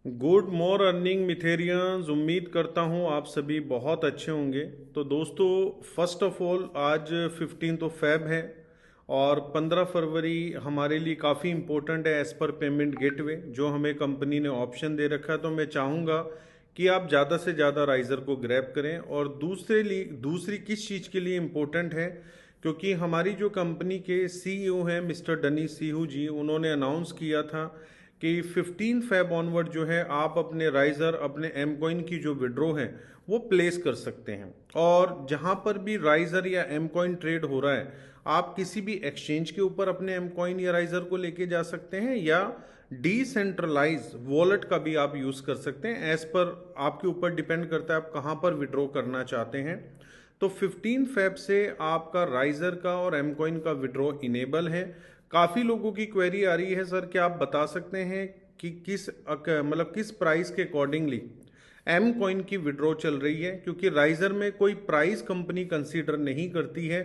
Good more earning मिथेरियंस। उम्मीद करता हूँ आप सभी बहुत अच्छे होंगे। तो दोस्तों, फर्स्ट ऑफ ऑल आज 15 फेब है और 15 फरवरी हमारे लिए काफ़ी इम्पोर्टेंट है एज़ पर पेमेंट गेटवे जो हमें कंपनी ने ऑप्शन दे रखा है। तो मैं चाहूँगा कि आप ज़्यादा से ज़्यादा राइज़र को ग्रैब करें। और दूसरी किस चीज़ के लिए इम्पोर्टेंट है, क्योंकि हमारी जो कंपनी के सीईओ हैं मिस्टर डनी सीहू जी, उन्होंने अनाउंस किया था कि 15 फेब ऑनवर्ड जो है आप अपने राइजर, अपने एम कॉइन की जो विड्रॉ है वो प्लेस कर सकते हैं। और जहां पर भी राइजर या एम कॉइन ट्रेड हो रहा है, आप किसी भी एक्सचेंज के ऊपर अपने एम कॉइन या राइजर को लेके जा सकते हैं, या डिसेंट्रलाइज वॉलेट का भी आप यूज कर सकते हैं। एज पर आपके ऊपर डिपेंड करता है आप कहां पर विड्रॉ करना चाहते हैं। तो 15 फेब से आपका राइजर का और एम कॉइन का विड्रॉ इनेबल है। काफ़ी लोगों की क्वेरी आ रही है, सर क्या आप बता सकते हैं कि किस प्राइस के अकॉर्डिंगली एम कॉइन की विड्रॉ चल रही है, क्योंकि राइजर में कोई प्राइस कंपनी कंसीडर नहीं करती है।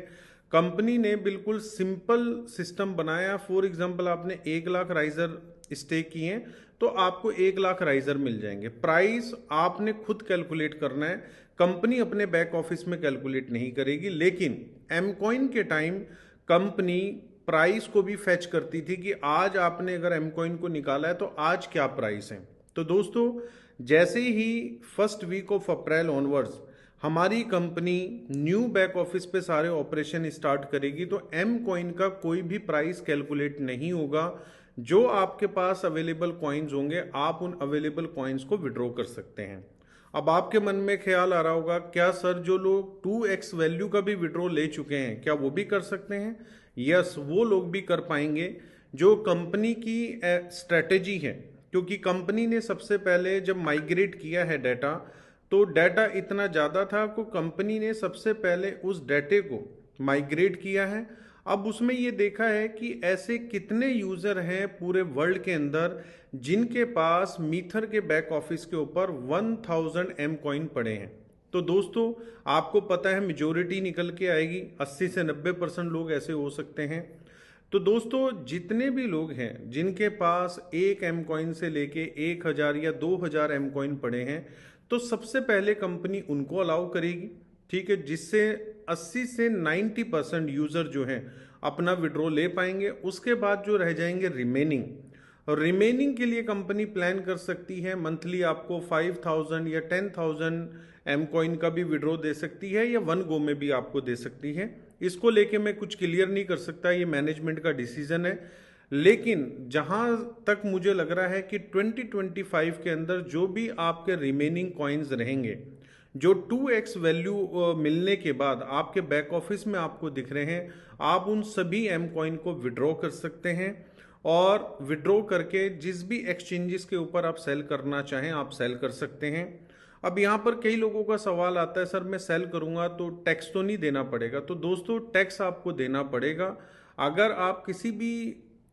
कंपनी ने बिल्कुल सिंपल सिस्टम बनाया। फॉर एग्जांपल आपने 1 लाख राइजर स्टेक किए तो आपको 1 लाख राइजर मिल जाएंगे। प्राइस आपने खुद कैलकुलेट करना है, कंपनी अपने बैक ऑफिस में कैलकुलेट नहीं करेगी। लेकिन एम कॉइन के टाइम कंपनी प्राइस को भी फेच करती थी कि आज आपने अगर एम कॉइन को निकाला है तो आज क्या प्राइस है। तो दोस्तों, जैसे ही first week of April onwards हमारी कंपनी न्यू बैक ऑफिस पे सारे ऑपरेशन स्टार्ट करेगी, तो एम कॉइन का कोई भी प्राइस कैलकुलेट नहीं होगा। जो आपके पास अवेलेबल कॉइन्स होंगे आप उन अवेलेबल कॉइन्स को विड्रॉ कर सकते हैं। अब आपके मन में ख्याल आ रहा होगा, क्या सर जो लोग 2x वैल्यू का भी विड्रॉ ले चुके हैं क्या वो भी कर सकते हैं? यस, वो लोग भी कर पाएंगे। जो कंपनी की स्ट्रेटेजी है, क्योंकि कंपनी ने सबसे पहले जब माइग्रेट किया है डाटा, तो डाटा इतना ज़्यादा था को कंपनी ने सबसे पहले उस डाटे को माइग्रेट किया है। अब उसमें ये देखा है कि ऐसे कितने यूज़र हैं पूरे वर्ल्ड के अंदर जिनके पास मीथर के बैक ऑफिस के ऊपर 1000 एम कॉइन पड़े हैं। तो दोस्तों, आपको पता है मेजोरिटी निकल के आएगी, 80 से 90% लोग ऐसे हो सकते हैं। तो दोस्तों, जितने भी लोग हैं जिनके पास एक एम कॉइन से लेके 1000 या 2000 एम कॉइन पड़े हैं, तो सबसे पहले कंपनी उनको अलाउ करेगी, ठीक है, जिससे 80 से 90% यूजर जो हैं अपना विड्रॉ ले पाएंगे। उसके बाद जो रह जाएंगे रिमेनिंग के लिए कंपनी प्लान कर सकती है मंथली आपको 5000 या 10,000 एम कॉइन का भी विड्रॉ दे सकती है, या वन गो में भी आपको दे सकती है। इसको लेके मैं कुछ क्लियर नहीं कर सकता, ये मैनेजमेंट का डिसीजन है। लेकिन जहां तक मुझे लग रहा है कि 2025 के अंदर जो भी आपके रिमेनिंग कॉइन्स रहेंगे, जो 2x वैल्यू मिलने के बाद आपके बैक ऑफिस में आपको दिख रहे हैं, आप उन सभी एम कॉइन को विड्रॉ कर सकते हैं। और विड्रॉ करके जिस भी एक्सचेंजेस के ऊपर आप सेल करना चाहें आप सेल कर सकते हैं। अब यहाँ पर कई लोगों का सवाल आता है, सर मैं सेल करूंगा तो टैक्स तो नहीं देना पड़ेगा? तो दोस्तों, टैक्स आपको देना पड़ेगा अगर आप किसी भी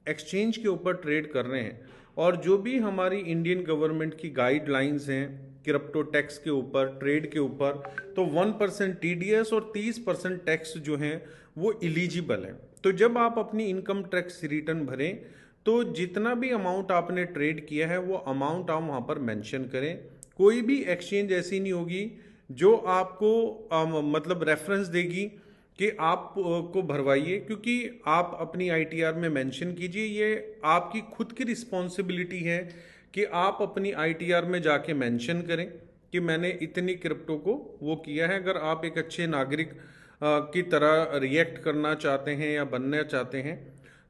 एक्सचेंज के ऊपर ट्रेड कर रहे हैं। और जो भी हमारी इंडियन गवर्नमेंट की गाइडलाइंस हैं क्रिप्टो टैक्स के ऊपर, ट्रेड के ऊपर, तो 1% टीडीएस और 30% टैक्स जो हैं वो इलिजिबल है। तो जब आप अपनी इनकम टैक्स रिटर्न भरें तो जितना भी अमाउंट आपने ट्रेड किया है वो अमाउंट आप वहाँ पर मेंशन करें। कोई भी एक्सचेंज ऐसी नहीं होगी जो आपको मतलब रेफरेंस देगी कि आप को भरवाइए, क्योंकि आप अपनी आईटीआर में मेंशन कीजिए। ये आपकी खुद की रिस्पॉन्सिबिलिटी है कि आप अपनी आईटीआर में जाके मेंशन करें कि मैंने इतनी क्रिप्टो को वो किया है। अगर आप एक अच्छे नागरिक की तरह रिएक्ट करना चाहते हैं या बनना चाहते हैं,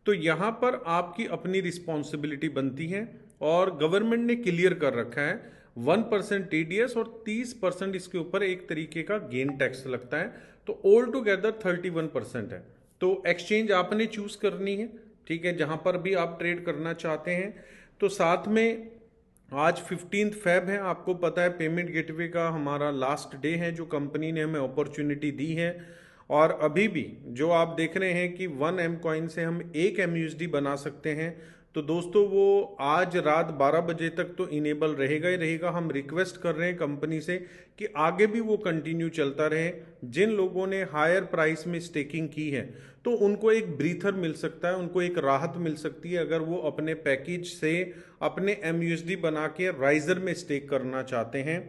तो यहाँ पर आपकी अपनी रिस्पॉन्सिबिलिटी बनती है। और गवर्नमेंट ने क्लियर कर रखा है 1% टीडीएस और 30% इसके ऊपर एक तरीके का गेन टैक्स लगता है, तो ऑल टुगेदर 31% है। तो एक्सचेंज आपने चूज करनी है, ठीक है, जहां पर भी आप ट्रेड करना चाहते हैं। तो साथ में आज 15 फेब है, आपको पता है पेमेंट गेटवे का हमारा लास्ट डे है जो कंपनी ने हमें अपॉर्चुनिटी दी है। और अभी भी जो आप देख रहे हैं कि 1 एम कॉइन से हम 1 MUSD बना सकते हैं, तो दोस्तों वो आज रात 12 बजे तक तो इनेबल रहेगा ही रहेगा। हम रिक्वेस्ट कर रहे हैं कंपनी से कि आगे भी वो कंटिन्यू चलता रहे। जिन लोगों ने हायर प्राइस में स्टेकिंग की है तो उनको एक ब्रीथर मिल सकता है, उनको एक राहत मिल सकती है अगर वो अपने पैकेज से अपने MUSD बना के राइजर में स्टेक करना चाहते हैं।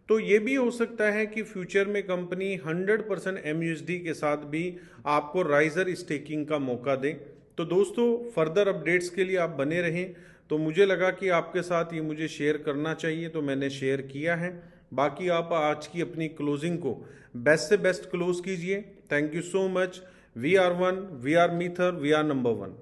तो ये भी हो सकता है कि फ्यूचर में कंपनी 100% MUSD के साथ भी आपको राइजर स्टेकिंग का मौका दे। तो दोस्तों फर्दर अपडेट्स के लिए आप बने रहें। तो मुझे लगा कि आपके साथ ये मुझे शेयर करना चाहिए तो मैंने शेयर किया है। बाकी आप आज की अपनी क्लोजिंग को बेस्ट से बेस्ट क्लोज कीजिए। Thank you so much. We are one, we are मीथर, वी आर नंबर वन।